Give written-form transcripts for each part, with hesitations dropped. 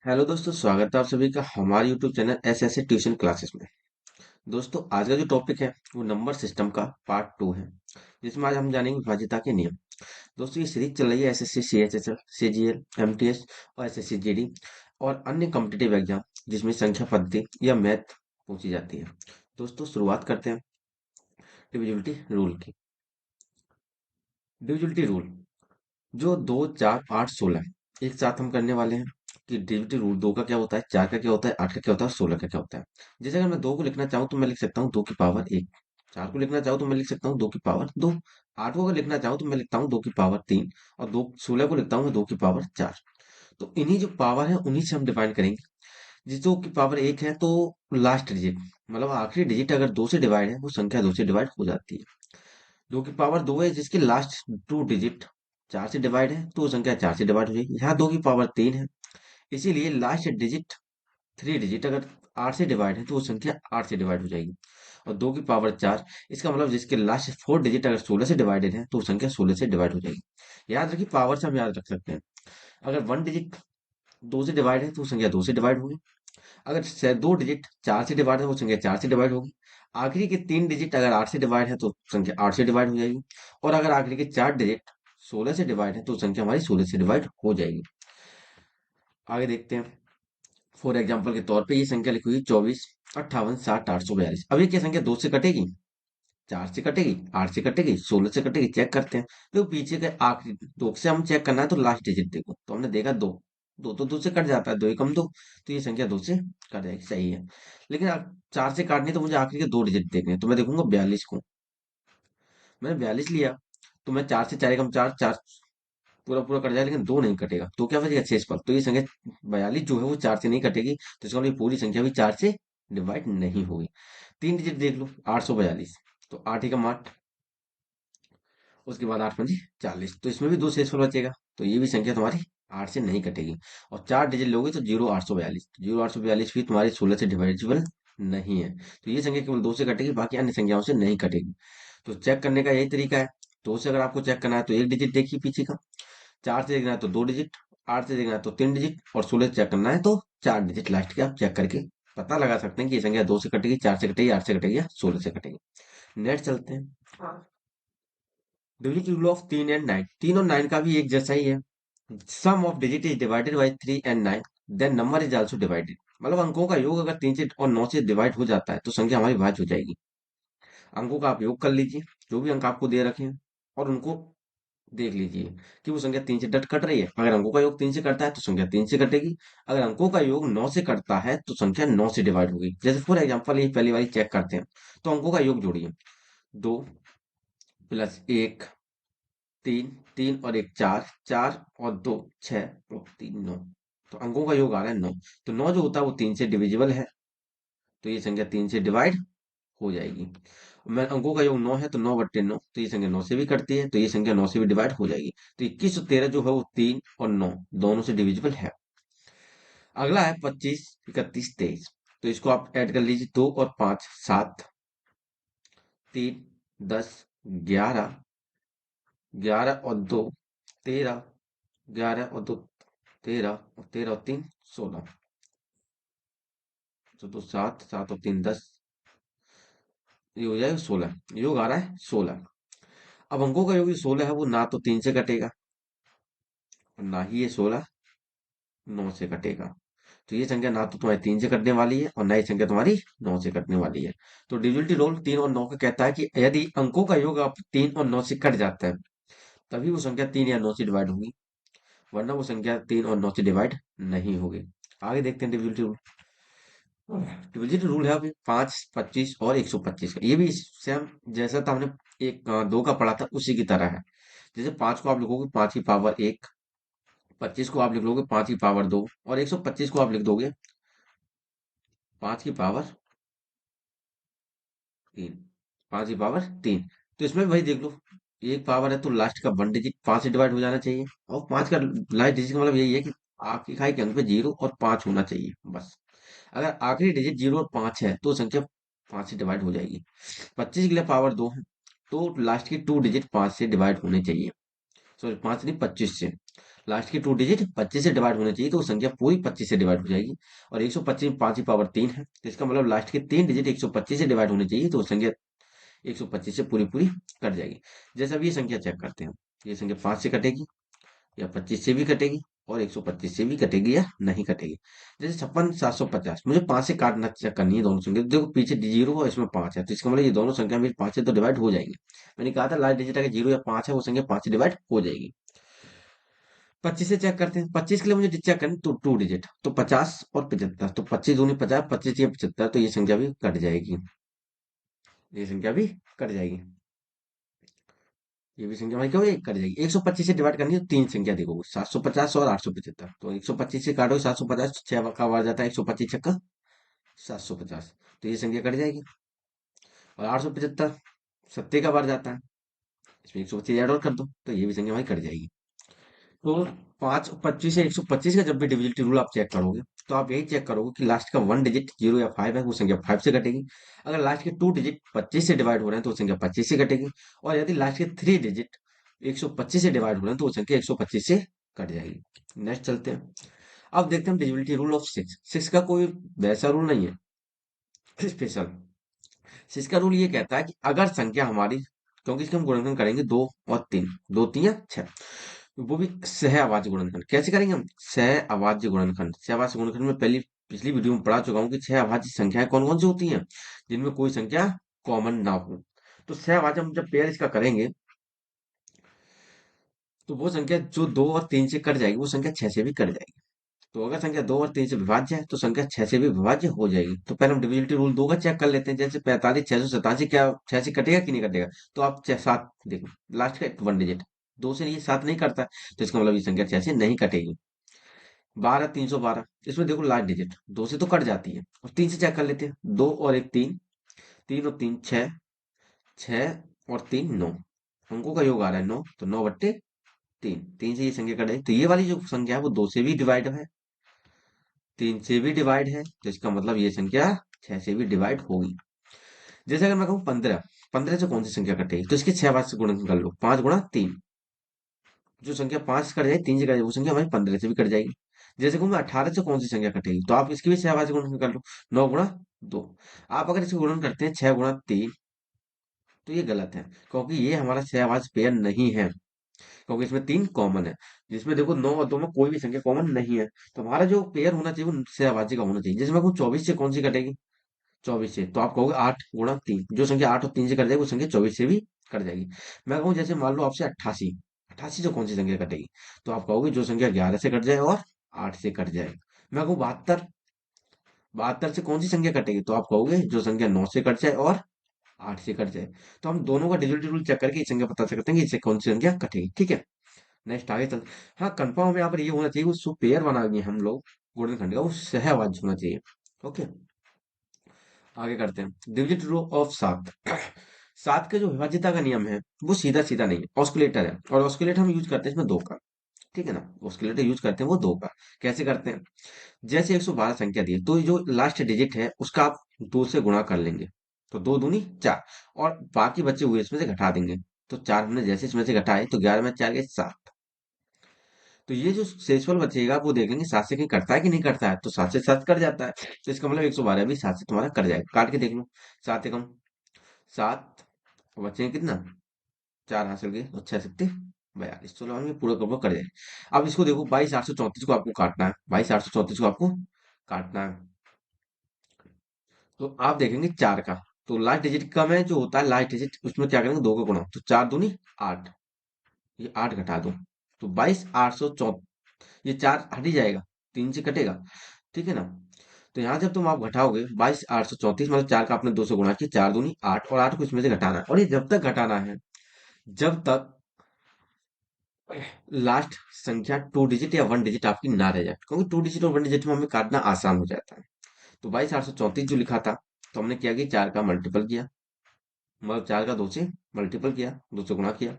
Hello दोस्तों, स्वागत है आप सभी का हमारे YouTube channel S S tuition classes में। दोस्तों, आज का जो टॉपिक है वो नंबर सिस्टम का पार्ट 2 है, जिसमें आज हम जानेंगे विभाज्यता के नियम। दोस्तों, ये सीरीज चल रही है एसएससी सीएचएसएल सीजीएल एमटीएस और एसएससी जीडी और अन्य कॉम्पिटिटिव एग्जाम जिसमें संख्या पद्धति या मैथ पूछी जाती है। दोस्तों, शुरुआत करते हैं डिविजिबिलिटी रूल की। डिविजिबिलिटी रूल जो 2, 4, 8, 16 एक साथ हम करने वाले हैं कि डिविजिबिलिटी रूल 2 का क्या होता है, 4 का क्या होता है, 8 का क्या होता है और 16 का क्या होता है। जैसे अगर मैं 2 को लिखना चाहूँ तो मैं लिख सकता हूँ 2 की पावर 1। 4 को लिखना चाहूँ तो मैं लिख सकता हूँ 2 की पावर 2। 8 को अगर लिखना चाहूँ तो मैं लिखता हूँ 2 की पावर 3। और 16 को लिखता हूँ मैं 2 की पावर 4। तो इन्हीं जो पावर है उन्हीं से हम डिफाइन करेंगे। जिस 2 की पावर 1 है तो लास्ट डिजिट मतलब आखिरी डिजिट अगर 2 से डिवाइड है वो संख्या 2 से डिवाइड हो जाती है। 2 की पावर 2 है जिसके लास्ट 2 डिजिट 4 से डिवाइड है तो वो संख्या 4 से डिवाइड हो जाएगी। यहाँ 2 की पावर 3 है, इसीलिए लास्ट डिजिट 3 डिजिट अगर 8 से डिवाइड है तो वो संख्या 8 से डिवाइड हो जाएगी। और 2 की पावर 4 इसका मतलब जिसके लास्ट 4 डिजिट अगर 16 से डिवाइडेड है तो वो संख्या 16 से डिवाइड हो जाएगी। याद रखिए, पावर से हम याद रख सकते हैं। अगर 1 डिजिट 2 से डिवाइड है तो वो संख्या 2 से डिवाइड होगी। अगर 2 डिजिट 4 से डिवाइड है वो संख्या 4 से डिवाइड होगी। आखिरी के 3 डिजिट अगर 8 से डिवाइड है तो संख्या 8 से डिवाइड हो जाएगी। और अगर आखिरी के 4 डिजिट 16 से डिवाइड है तो संख्या हमारी 16 से डिवाइड हो जाएगी। आगे देखते हैं। फॉर एग्जाम्पल के तौर पे ये संख्या लिखी हुई 24, 58, 60, 842। अब ये क्या संख्या 2 से कटेगी, 4 से कटेगी, 8 से कटेगी, 16 से कटेगी। चेक करते हैं। तो पीछे के आखिरी 2 से हम चेक करना है तो लास्ट डिजिट देखो, तो हमने देखा 2। 2 तो 2 से कट जाता है, 2 एकम 2। तो ये संख्या 2 से कट जाएगी, सही है। लेकिन 4 से काटनी है तो मुझे आखिरी के 2 डिजिट देखने हैं। तो मैं देखूंगा 42 को। मैंने 42 लिया तो मैं 4 से 4 एकम 4, 4 पूरा पूरा कट जाएगा लेकिन 2 नहीं कटेगा। तो क्या बचेगा 6 पर। तो ये संख्या 42 जो है वो 4 से नहीं कटेगी। तो इसका मतलब ये पूरी संख्या भी 4 से डिवाइड नहीं होगी। 3 डिजिट देख लो, 842। तो 8 एकम 8, उसके बाद 8 पंजी 40। तो इसमें भी 2 शेष पर बचेगा। तो ये भी संख्या तुम्हारी 8 से नहीं कटेगी। और 4 डिजिट लोगे तो 0 842। 0 842 भी तुम्हारी 16 से डिवाइडेबल नहीं है। तो ये संख्या केवल 2 से कटेगी, बाकी अन्य संख्याओं से नहीं कटेगी। तो चेक करने का यही तरीका है। 2 से अगर आपको चेक करना है तो 1 डिजिट देखिए पीछे का। 4 से देखना है तो 2 डिजिट। 8 से देखना है तो 3 डिजिट। और 16 से चेक करना है तो 4 डिजिट लास्ट के आप चेक करके पता लगा सकते हैं कि ये संख्या 2 से कटेगी, 4 से कटेगी, 8 से कटेगी या 16 से कटेगी। नेक्स्ट चलते हैं। Divisible rule of 3 and 9। 3 और 9 का भी एक जैसा ही है। Sum of digit is divided by 3 and 9, then number is also divided. मतलब अंकों का योग अगर 3 से और 9 से डिवाइड हो जाता है तो संख्या हमारी भाज्य हो जाएगी। अंकों का आप योग कर लीजिए, जो भी अंक आपको दे रखे हैं, और उनको देख लीजिए कि वो संख्या 3 से डट कट रही है। अगर अंकों का योग 3 से करता है तो संख्या 3 से कटेगी। अगर अंकों का योग 9 से करता है तो संख्या 9 से डिवाइड होगी। जैसे फॉर एग्जांपल ये पहली वाली चेक करते हैं। तो अंकों का योग जोड़िए। 2 + 1 3, 3 और 1 4, 4 और 2 6 और 3 9। तो अंकों का योग आ रहा है 9। तो 9 जो होता है वो 3 से डिविजिबल है। तो ये संख्या 3 से डिवाइड हो जाएगी। मैं अंकों का योग 9 है तो 9/9, तो ये संख्या 9 से भी कटती है, तो ये संख्या 9 से भी डिवाइड हो जाएगी। तो 21 और 13 जो है वो 3 और 9 दोनों से डिविजिबल है। अगला है 25, 31, 23। तो इसको आप ऐड कर लीजिए। 2 और 5 7, 3 10, 11, 11 और 2 13, 11 और 2 13, और 13 और 3 16। तो 7, 7 और 3 10, ये हो जाएगा 16। योग आ रहा है 16। अब अंकों का योग जो 16 है वो ना तो 3 से कटेगा और ना ही ये 16 9 से कटेगा। तो ये संख्या ना तो तुम्हारी 3 से कटने वाली है और ना ही संख्या तुम्हारी 9 से कटने वाली है। तो डिविजिबिलिटी रूल 3 और 9 का कहता है कि यदि अंकों का योग आप 3 और 9 से कट जाता है तभी वो संख्या 3 या 9 से डिवाइड होगी, वरना वो संख्या 3 और 9 से डिवाइड नहीं होगी। आगे देखते हैं डिविजिबिलिटी रूल। डिविजिबिलिटी रूल है अभी 5, 25 और 125 का। ये भी सेम जैसा था हमने एक 2 का पढ़ा था उसी की तरह है। जैसे 5 को आप लिखोगे 5 की पावर 1, 25 को आप लिख लोगे 5 की पावर 2 और 125 को आप लिख दोगे 5 की पावर 3। 5 की पावर 3। तो इसमें भी वही देख लो, एक पावर है तो लास्ट का 1 डिजिट 5 से डिवाइड हो जाना चाहिए। और 5 का लास्ट डिजिट का मतलब यही है कि आखिरी के अंक पे 0 और 5 होना चाहिए बस। अगर आखिरी डिजिट 0 और 5 है तो संख्या 5 से डिवाइड हो जाएगी। 25 के लिए पावर 2 है तो लास्ट की 2 डिजिट 5 से डिवाइड होने चाहिए। सॉरी 5 नहीं 25 से। लास्ट की 2 डिजिट 25 से डिवाइड होनी चाहिए, तो वो संख्या पूरी 25 से डिवाइड हो जाएगी। और 125 में 5 की पावर 3 है, तो इसका मतलब लास्ट की 3 डिजिट 125 से डिवाइड होनी चाहिए, तो वो संख्या 125 से पूरी पूरी कट जाएगी। जैसे अब ये संख्या चेक करते हैं, ये संख्या 5 से कटेगी या 25 से भी कटेगी और 125 से भी कटेगी या नहीं कटेगी। जैसे 56 750, मुझे 5 से काटना चेक करनी है दोनों संख्या। देखो पीछे जीरो और इसमें 5 है, तो इसका मतलब ये दोनों संख्या मेरी 5 से तो डिवाइड हो जाएंगी। मैंने कहा था लास्ट डिजिट अगर 0 या 5 है, वो संख्या 5 से डिवाइड हो जाएगी। 25 से चेक करते हैं, 25 के लिए मुझे चेक करनी तो 2 डिजिट, तो 50 और 75, तो 25 दूनी 50, 25 या 75, तो ये संख्या भी कट जाएगी, ये संख्या भी कट जाएगी, ये भी संख्या भाई क्या होगी कट जाएगी। 125 से डिवाइड करनी है तो तीन संख्या देखोगे, 750 और 875, तो 125 से काटोगे 750, 6 का बार जाता है, 125 छक्का 750, तो ये संख्या कट जाएगी। और 875 70 का बार जाता है, इसमें 125 ऐड और कर दो, तो ये भी संख्या भाई कट जाएगी। तो 5 25 से 125 का जब भी डिविजिबिलिटी रूल आप चेक करोगे, तो आप यही चेक करोगे कि लास्ट का 1 डिजिट 0 या 5 है, वो संख्या 5 से कटेगी। अगर लास्ट के 2 डिजिट 25 से डिवाइड हो रहे हैं तो वो संख्या 25 से कटेगी। और यदि लास्ट के 3 डिजिट 125 से डिवाइड हो रहे हैं तो वो संख्या 125 से कट जाएगी। नेक्स्ट चलते हैं, अब देखते हैं डिविजिबिलिटी रूल ऑफ 6। 6 का कोई वैसा रूल नहीं है स्पेशल। 6 का रूल ये कहता है कि अगर संख्या हमारी, क्योंकि इसके हम गुणनखंड करेंगे 2 और 3, 2 3 या 6, वो भी सह अभाज्य गुणनखंड। कैसे करेंगे हम? सह अभाज्य गुणनखंड। सह अभाज्य गुणनखंड में पहली पिछली वीडियो में पढ़ा चुका हूँ कि छह अभाज्य संख्याएं कौन कौन सी होती हैं, जिनमें कोई संख्या कॉमन ना हो। तो सह अभाज्य हम जब पेयर इसका करेंगे, तो वो संख्या जो 2 और 3 से कट जाएगी, वो संख्या 6 से भी कट जाएगी। तो अगर संख्या 2 और 3 से विभाज्य है तो संख्या 6 से भी विभाज्य हो जाएगी। तो पहले हम डिविजिबिलिटी रूल 2 का चेक कर लेते हैं। जैसे 45 687, क्या 6 से कटेगा कि नहीं कटेगा? तो आप 7 देखो, लास्ट का 1 डिजिट 2 से ये 7 नहीं करता है, तो इसका मतलब ये संख्या 6 से नहीं कटेगी। 12 312, इसमें देखो लास्ट डिजिट 2 से तो कट जाती है, और 3 से चेक कर लेते हैं। 2 और 1 3, 3 और 3 6, 6 और 3 9, अंकों का योग आ रहा है 9, तो 9/3, 3 से ये संख्या कट जाएगी। तो ये वाली जो संख्या है वो 2 से भी डिवाइड है, 3 से भी डिवाइड है, तो इसका मतलब ये संख्या 6 से भी डिवाइड होगी। जैसे अगर मैं कहूँ 15, 15 से कौन सी संख्या कटेगी, तो इसके 6 बार से गुणन कर लो, 5 × 3, जो संख्या 5 से कट जाएगी 3 से कट जाएगी, वो संख्या हमारी 15 से भी कट जाएगी। जैसे कहूँ मैं 18 से कौन सी संख्या कटेगी, तो आप इसकी भी 6 बार से गुणन कर लो, 9 × 2। आप अगर इसको गुणन करते हैं 6 × 3, तो ये गलत है, क्योंकि ये हमारा 6 आवाज पेयर नहीं है, क्योंकि इसमें 3 कॉमन है। जिसमें देखो 9 और 2 में कोई भी संख्या कॉमन नहीं है, तो हमारा जो पेयर होना चाहिए वो 6 आवाजी का होना चाहिए। जैसे मैं कहूँ 24 से कौन सी कटेगी, 24 से, तो आप कहोगे 8 × 3, जो संख्या 8 और 3 से कट जाएगी वो संख्या 24 से भी कट जाएगी। मैं कहूँ जैसे मान लो आपसे 88, 88 से कौन सी संख्या कटेगी, तो आप कहोगे जो संख्या 11 से कट जाए और 8 से कट जाए। मैं कहूँ 72, 72 से कौन सी संख्या कटेगी, तो आप कहोगे जो संख्या 9 से कट जाए और 8 से कट जाए। तो हम दोनों का डिजिटल रूल चेक करके ये संख्या पता सकते हैं कि इससे कौन सी संख्या कटेगी। ठीक है, नेक्स्ट आगे चल। हाँ, कंफर्म हमें यहाँ पर ये होना चाहिए, वो पेयर बनाएंगे हम लोग गुणनखंड का, वो सहवाज होना चाहिए। ओके, आगे करते हैं डिजिट रूल ऑफ 7। 7 के जो विभाज्यता का नियम है वो सीधा सीधा नहीं है, ऑस्कुलेटर है, और ऑस्कुलेटर हम यूज करते हैं इसमें 2 का। ठीक है ना, ऑस्कुलेटर यूज करते हैं वो 2 का। कैसे करते हैं? जैसे 112 संख्या दी है, तो जो लास्ट डिजिट है उसका आप 2 से गुणा कर लेंगे, तो 2 दूनी 4, और बाकी बचे हुए इसमें से घटा देंगे। तो 4 हमने जैसे इसमें से घटाए, तो 11 में 4 गए 7, तो ये जो शेषफल बचेगा वो देखेंगे 7 से कहीं कटता है कि नहीं कटता है, तो 7 से 7 कट जाता है, तो इसका मतलब 112 भी 7 से तुम्हारा कट जाएगा। काट के देख लो, 7 × 7, बचे कितना, 4 हासिल गए, और 6 7 42, चलो हम ये पूरा कवर कर जाए। अब इसको देखो, 22 834 को आपको काटना है, 22 834 को आपको काटना है, तो आप देखेंगे 4 का, तो लास्ट डिजिट का में जो होता है लास्ट डिजिट, उसमें क्या करेंगे 2 का गुणा, तो 4 दूनी 8, ये 8 घटा दो, तो 22 834, ये 4 हट ही जाएगा, 3 से कटेगा। ठीक है ना, तो यहाँ जब तुम आप घटाओगे 22 834, मतलब 4 का आपने 2 से गुणा किया, 4 दूनी 8, और 8 को इसमें से घटाना है, और ये जब तक घटाना है जब तक लास्ट संख्या 2 डिजिट या 1 डिजिट आपकी ना रह जाए, क्योंकि 2 डिजिट और 1 डिजिट में हमें काटना आसान हो जाता है। तो 22 834 जो लिखा था, तो हमने क्या किया, 4 का मल्टीपल किया, मतलब 4 का 2 से मल्टीपल किया, 2 से गुणा किया,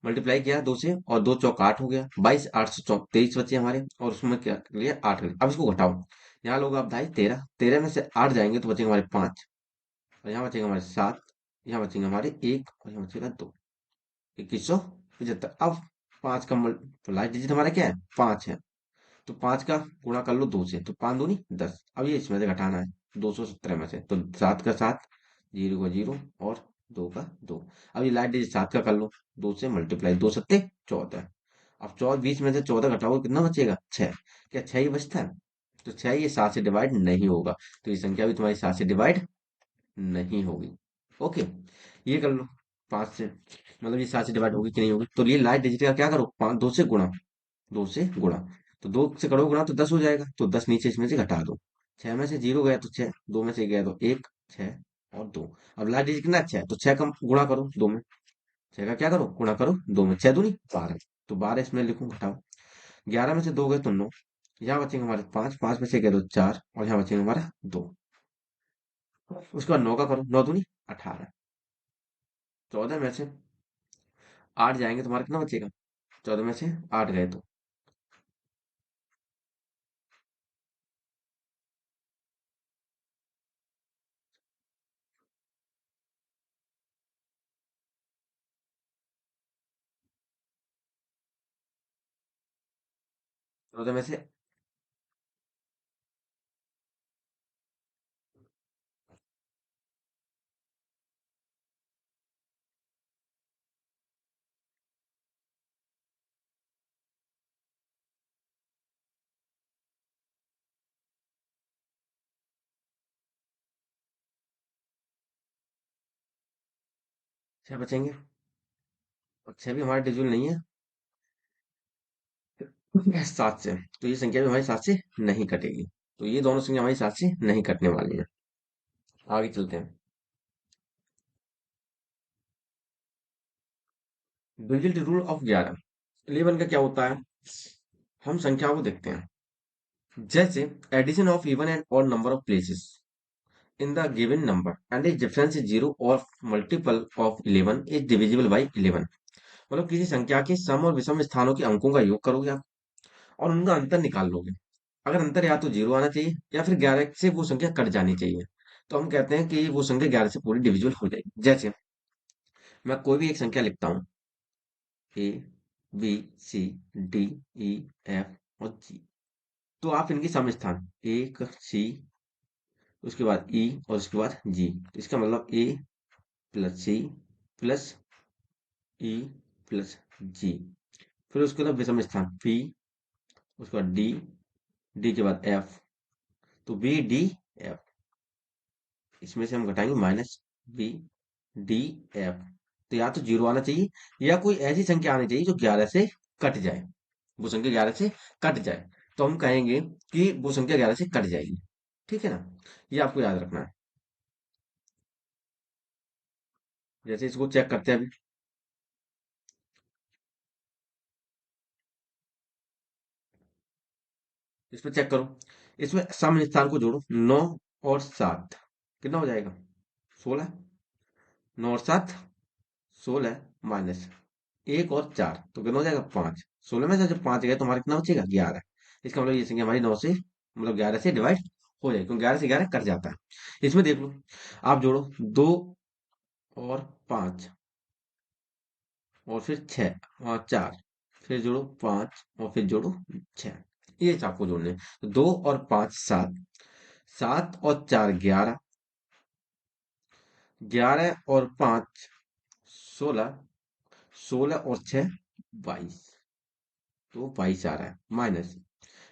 मल्टीप्लाई किया 2 से, और 2 × 4 = 8 हो गया, 22 823 बचे हमारे, और उसमें क्या कर लिया 8 कर लिया। अब इसको घटाओ, यहाँ लोग आप ढाई 13, 13 में से 8 जाएंगे तो बचेंगे हमारे 5, और यहाँ बचेंगे हमारे 7, यहाँ बचेंगे हमारे 1, और यहाँ बचेगा 2, 2175। अब पांच का लास्ट डिजिट हमारा क्या है, पांच है। तो पांच का गुणा कर लो दो से, तो पांच दूनी दस। अब ये इसमें से घटाना है 217 में से, तो सात का सात, जीरो का जीरो, और दो का दो। अब ये लास्ट डिजिट सात का कर लो, दो से मल्टीप्लाई, दो सत्ते 14। अब 14, 20 में से 14 घटाओ कितना बचेगा, छह। क्या छह ही बचता है? तो छह ये सात से डिवाइड नहीं होगा, तो ये संख्या भी तुम्हारी सात से डिवाइड नहीं होगी। ओके, ये कर लो। पांच से मतलब ये सात से डिवाइड होगी कि नहीं होगी, तो ये लास्ट डिजिट का क्या करो, पांच, दो से गुणा, दो से गुणा। तो दो से करो गुणा तो 10 हो जाएगा, तो 10 नीचे इसमें से घटा दो। छह में से जीरो गया तो छह, दो में से गया तो एक, छह और दो। अब लास्ट डिजिट कितना, छह, तो छह का गुणा करो दो में। छह का क्या करो, गुणा करो दो में, छह दूनी 12। तो 12 इसमें लिखूं, घटाओ। 11 में से दो गए तो नौ। यहाँ बचेंगे हमारे पांच, पांच में से गए तो चार, और यहाँ बचेंगे हमारा दो। उसके बाद नौ का करो, नौ दूनी 18। 14 में से आठ जाएंगे, तुम्हारा कितना बचेगा, 14 में से आठ गए तो, 14 में से, छह बचेंगे। और छह भी हमारा डिजिबल नहीं है सात से, तो ये संख्या भी हमारी सात से नहीं कटेगी। तो ये दोनों संख्या हमारी सात से नहीं कटने वाली है। आगे चलते हैं। Digital rule of 11। 11 का क्या होता है, हम संख्याओं को देखते हैं। जैसे addition of even and odd number of places in the given number and is difference is zero और multiple of 11 is divisible by 11। मतलब किसी संख्या के सम और विषम स्थानों के अंकों का योग करोगे आप, और उनका अंतर निकाल लोगे। अगर अंतर या तो जीरो आना चाहिए या फिर 11 से वो संख्या कट जानी चाहिए, तो हम कहते हैं कि वो संख्या 11 से पूरी डिविजिबल हो जाएगी। जैसे मैं कोई भी एक संख्या लिखता हूँ, ए, बी, सी, डी, ई, एफ और जी। तो आप इनकी सम स्थान, एक, सी, उसके बाद ई, और उसके बाद जी। तो इसका मतलब A plus C plus E plus G. फिर उसके बाद विषम स्थान पी, उसके बाद डी, डी के बाद एफ। तो बी डी एफ, इसमें से हम घटाएंगे माइनस बी डी एफ। तो या तो जीरो आना चाहिए या कोई ऐसी संख्या आनी चाहिए जो 11 से कट जाए, वो संख्या 11 से कट जाए। तो हम कहेंगे कि वो संख्या 11 से कट जाएगी। ठीक है ना, ये आपको याद रखना है। जैसे इसको चेक करते हैं अभी, इसमें चेक करो। इसमें सम स्थान को जोड़ो, नौ और सात, कितना हो जाएगा, 16। नौ और सात 16, माइनस एक और चार, तो कितना हो जाएगा, पांच। 16 में से जब पांच गए तो हमारा कितना बचेगा, 11। इसका मतलब ये संख्या हमारी नौ से मतलब 11 से डिवाइड हो जाएगी, क्योंकि 11 से 11 कट जाता है। इसमें देख लो, आप जोड़ो दो और पांच, और फिर छह और चार, फिर जोड़ो पांच, और फिर जोड़ो छह। ये आपको जोड़ने हैं। तो दो और पांच सात, सात और चार 11, 11 और पांच 16, 16 और छह 22। तो 22 आ रहा है, माइनस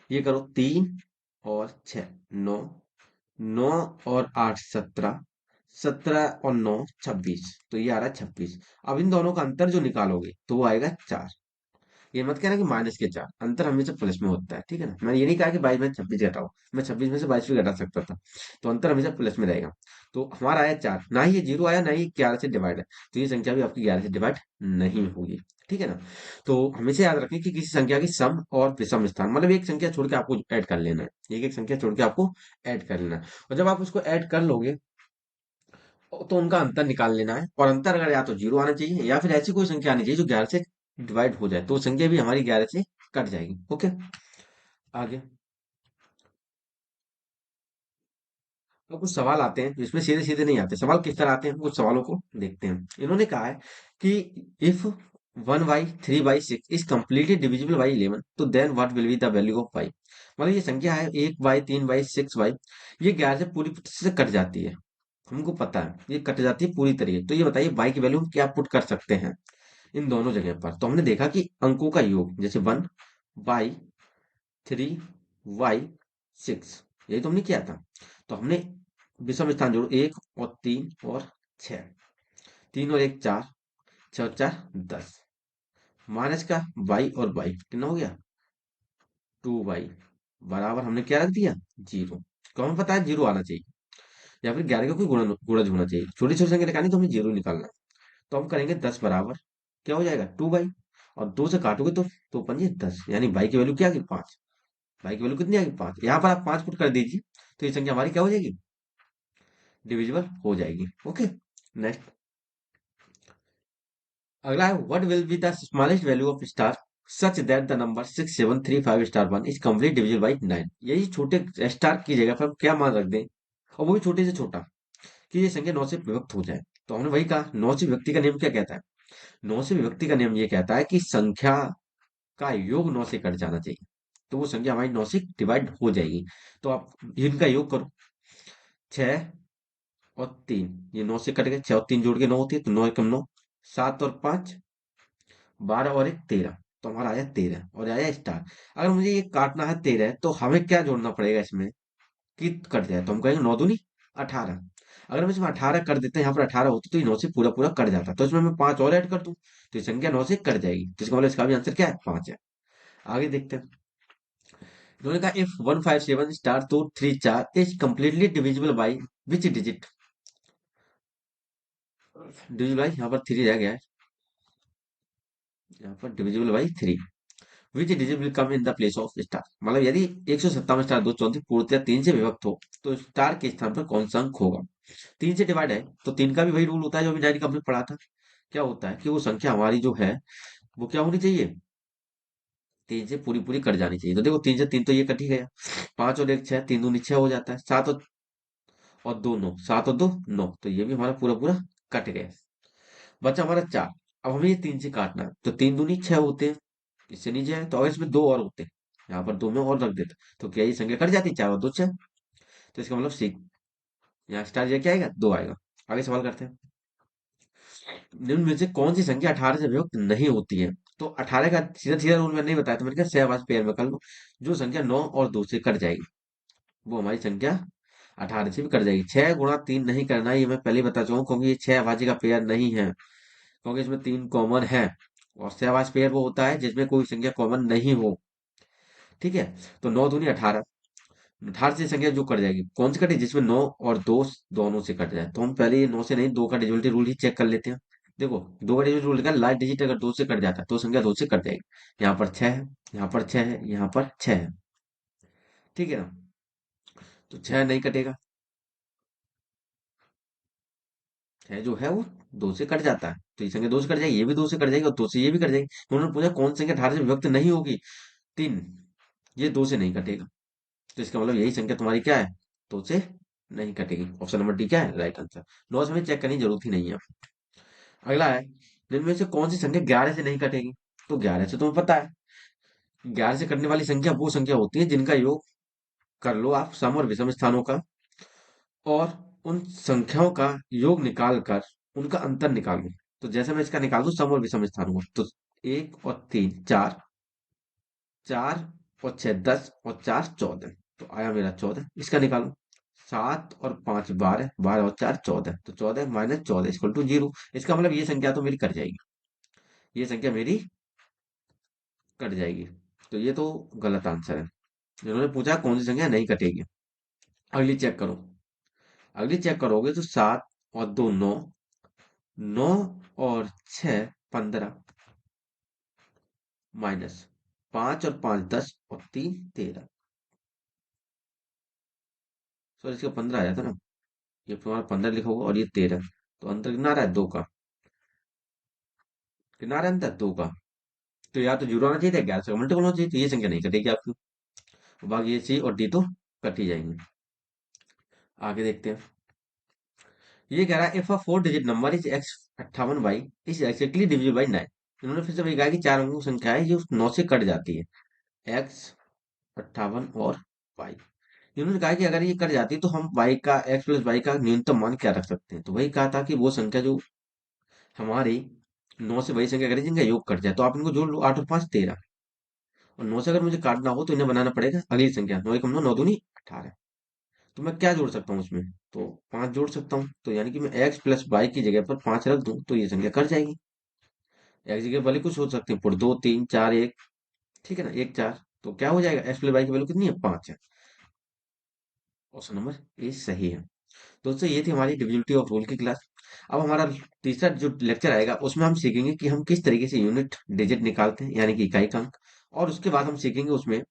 ये करो, तीन और छह 9, 9 और आठ 17, 17 और 9 26। तो ये आ रहा है 26। अब इन दोनों का अंतर जो निकालोगे तो वो आएगा चार। ये मत कहना कि माइनस के चार, अंतर हमेशा प्लस में होता है, ठीक है ना। मैंने ये नहीं कहा कि 22 में 26 घटाओ, मैं 26 में से 22 भी घटा सकता था। तो अंतर हमेशा प्लस में रहेगा। तो हमारा आया चार, ना ही ये जीरो आया, ना ही 11 से डिवाइड है। तो ये संख्या भी आपकी 11 से डिवाइड नहीं होगी। ठीक है ना। तो हमेशा याद रखें कि किसी संख्या की सम और विषम स्थान, मतलब एक संख्या छोड़ के आपको ऐड कर लेना है, एक एक संख्या छोड़ के आपको ऐड कर लेना है। और जब आप उसको ऐड कर लोगे तो उनका अंतर निकाल लेना है, और अंतर अगर या तो जीरो आना चाहिए या फिर ऐसी कोई संख्या आनी चाहिए जो 11 से डिवाइड हो जाए, तो वो संख्या भी हमारी 11 से कट जाएगी। ओके, आगे। तो कुछ सवाल आते हैं जिसमें सीधे सीधे नहीं आते, सवाल किस तरह आते हैं कुछ सवालों को देखते हैं। इन्होंने कहा है कि if 1/3/6 is completely divisible by 11, तो then what will be the value of y। मतलब ये संख्या है 1/3/6y, ये 11 से पूरी तरह से कट जाती है, हमको पता है ये कट जाती है पूरी तरीके। तो ये बताइए y की वैल्यू हम क्या पुट कर सकते हैं इन दोनों जगह पर। तो हमने देखा कि अंकों का योग, जैसे 1/3/6, यही तो हमने किया था। तो हमने विषम स्थान जोड़ो, 1 और 3 और 6, 3 और 1 4, 6 और 4 10, माइनस का y और y कितना हो गया 2y, बराबर हमने क्या रख दिया 0। तो हमें पता है 0 आना चाहिए, या फिर 11 का कोई गुणज होना चाहिए। छोटी छोटी संख्या निकालनी तो हमें 0 निकालना है। तो हम करेंगे 10 बराबर क्या हो जाएगा 2y, और 2 से काटोगे तो 2 5 10, यानी y की वैल्यू क्या आ गई 5। y की वैल्यू कितनी आ गई 5, यहाँ पर आप 5 पुट कर दीजिए, तो ये संख्या हमारी क्या हो जाएगी डिविजिबल हो जाएगी। ओके, नेक्स्ट अगला है what will be the smallest value of star such that the number 6735 is complete divisible by 9। यही छोटे स्टार की जगह पर हम क्या मान रख दें, और वो भी छोटे से छोटा, कि ये संख्या 9 से विभक्त हो जाए। तो हमने वही कहा 9 से विभक्ति का नियम क्या कहता है, 9 से विभक्ति का नियम ये कहता है कि संख्या का योग 9 से कट जाना चाहिए, तो वो संख्या हमारी 9 से डिवाइड हो जाएगी। तो आप इनका योग करो, 6 और 3, ये 9 से कट गए, 6 और 3 जोड़ के 9 होती है, तो 9 एकम 9, 7 और 5 12 और 1 13, तो हमारा आया 13 और आया स्टार। अगर मुझे ये काटना है 13, तो हमें क्या जोड़ना पड़ेगा इसमें कि कट जाए, तो हम कहेंगे 9 दूनी 18। अगर हम इसमें 18 कर देते हैं, यहाँ पर 18 होती तो ये 9 से पूरा पूरा कट जाता, तो इसमें मैं 5 और ऐड कर दूं, तो ये संख्या 9 से कट जाएगी। तो इसका मतलब इसका भी आंसर क्या है 5 है। आगे देखते हैं, इन्होंने कहा if 157 star 2 3 4 is completely divisible by which digit. Divisible by, यहाँ पर 3 रह गया है, यहाँ पर divisible by 3, which digit will come in the place of star. मतलब यदि 157 स्टार 234 पूर्णतः 3 से विभक्त हो, तो स्टार के स्थान पर कौन सा अंक होगा। 3 से डिवाइड है, तो 3 का भी वही रूल होता है जो अभी 9 का हमने पढ़ा था। क्या होता है कि वो संख्या हमारी जो है वो क्या होनी चाहिए 3 से पूरी पूरी कट जानी चाहिए। तो देखो 3 से 3 तो ये कट ही गया, 5 और 1 6, 3 दूनी 6 हो जाता है, 7 और 2 9, 7 और 2 9, तो ये भी हमारा पूरा पूरा कट गया। बचा हमारा 4। अब हमें ये 3 से काटना है, तो 3 दूनी 6 होते हैं, इससे नीचे है, तो अगर इसमें 2 और होते हैं, यहाँ पर 2 में और रख देते, तो क्या ये संख्या कट जाती 4 और 2 6। तो इसका मतलब सी, यहाँ स्टार ये क्या आएगा 2 आएगा। आगे सवाल करते हैं, निम्न में से कौन सी संख्या 18 से विभक्त नहीं होती है। तो 18 का सीधा सीधा रूल मैंने नहीं बताया, तो मैंने कहा सहवास पेयर में कर लो, जो संख्या 9 और 2 से कट जाएगी वो हमारी संख्या 18 से भी कट जाएगी। 6 गुणा 3 नहीं करना है, ये मैं पहले ही बता चुका हूँ, क्योंकि ये 6 अभाज्य का पेयर नहीं है, क्योंकि इसमें 3 कॉमन है, और सहवास पेयर वो होता है जिसमें कोई संख्या कॉमन नहीं हो। ठीक है, तो 9 दूनी 18, 18 से संख्या जो कट जाएगी कौन सी कटी, जिसमें 9 और 2 दोनों से कट जाए। तो हम पहले ये 9 से नहीं 2 का डिजिटल रूल ही चेक कर लेते हैं। देखो 2 का डिजिटल रूल लिखा है, लास्ट डिजिट अगर 2 से कट जाता है तो संख्या 2 से कट जाएगी। यहाँ पर 6 है, यहाँ पर 6 है, यहाँ पर 6 है, ठीक है ना, तो 6 नहीं कटेगा, 6 जो है वो 2 से कट जाता है, तो ये संख्या 2 से कट जाएगी, ये भी 2 से कट जाएगी, और 2 से ये भी कट जाएगी। उन्होंने पूछा कौन सी संख्या 18 से विभक्त नहीं होगी, 3, ये 2 से नहीं कटेगा, तो इसका मतलब यही संख्या तुम्हारी क्या है 2 से नहीं कटेगी। ऑप्शन नंबर डी क्या है राइट आंसर। 9 से हमें चेक करने की जरूरत ही नहीं है। अगला है, जिनमें से कौन सी संख्या 11 से नहीं कटेगी। तो 11 से तुम्हें पता है, 11 से कटने वाली संख्या वो संख्या होती है जिनका योग कर लो आप सम और विषम स्थानों का, और उन संख्याओं का योग निकाल कर उनका अंतर निकाल लो। तो जैसे मैं इसका निकाल दूं सम और विषम स्थानों का, तो 1 और 3 4, 4 और 6 10 और 4 14, तो आया मेरा 14, इसका निकालो। 7 और 5 12, 12 और 4 14, तो 14 माइनस 14 इक्वल टू 0। इसका मतलब ये संख्या तो मेरी कट जाएगी, ये संख्या मेरी कट जाएगी, तो ये तो गलत आंसर है। इन्होंने पूछा कौन सी संख्या नहीं कटेगी। अगली चेक करो, अगली चेक करोगे तो 7 और 2 9, 9 और 6 15, माइनस 5 और 5 10 और 3 13, सॉरी इसका 15 आया था ना, ये तुम्हारा 15 लिखा होगा और ये 13, तो अंतर कितना आ रहा है 2 का, कितना आ रहा है अंतर 2 का। तो या तो जीरो आना चाहिए था, 11 से मल्टीपल होना चाहिए, तो ये संख्या नहीं कटेगी आपकी, बाकी ये सी और डी तो कट ही जाएंगे। आगे देखते हैं, ये कह रहा है if a 4 digit number is x 58y is exactly divisible by 9। इन्होंने फिर से वही कहा कि चार अंकों की संख्या है जो 9 से कट जाती है, एक्स, 58 और वाई। इन्होंने कहा कि अगर ये कट जाती है तो हम वाई का, एक्स प्लस वाई का न्यूनतम मान क्या रख सकते हैं। तो वही कहा था कि वो संख्या जो हमारी 9 से वही संख्या करें जिनका योग कट जाए। तो आप इनको जोड़ लो, 8 और 5 13। और 9 से अगर मुझे काटना हो तो इन्हें बनाना पड़ेगा अगली संख्या, 9 एकम 9, 9 दूनी 18। तो मैं क्या जोड़ सकता हूँ उसमें, तो 5 जोड़ सकता हूँ। तो यानी कि मैं एक्स प्लस वाई की जगह पर 5 रख दूं तो ये संख्या कट जाएगी। एक्स की जगह भले कुछ सोच सकते हैं, पर 2 3 4 1, ठीक है ना, 1 4। तो क्या हो जाएगा, एक्स प्लस वाई की वैल्यू कितनी है, 5 है। ऑप्शन नंबर ए सही है। दोस्तों ये थी हमारी डिविजिबिलिटी ऑफ रूल की क्लास। अब हमारा तीसरा जो लेक्चर आएगा उसमें हम सीखेंगे कि हम किस तरीके से यूनिट डिजिट निकालते हैं, यानी कि इकाई का अंक। और उसके बाद हम सीखेंगे उसमें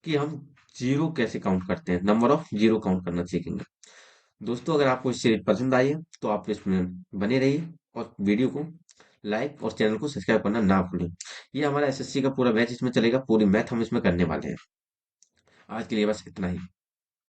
कि हम जीरो कैसे काउंट करते हैं, नंबर ऑफ जीरो काउंट करना सीखेंगे। दोस्तों अगर आपको इस सीरीज पसंद आई है तो आप इसमें बने रहिए और वीडियो को लाइक और चैनल को सब्सक्राइब करना ना भूलें। ये हमारा एसएससी का पूरा बैच इसमें चलेगा, पूरी मैथ हम इसमें करने वाले हैं। आज के लिए बस इतना ही।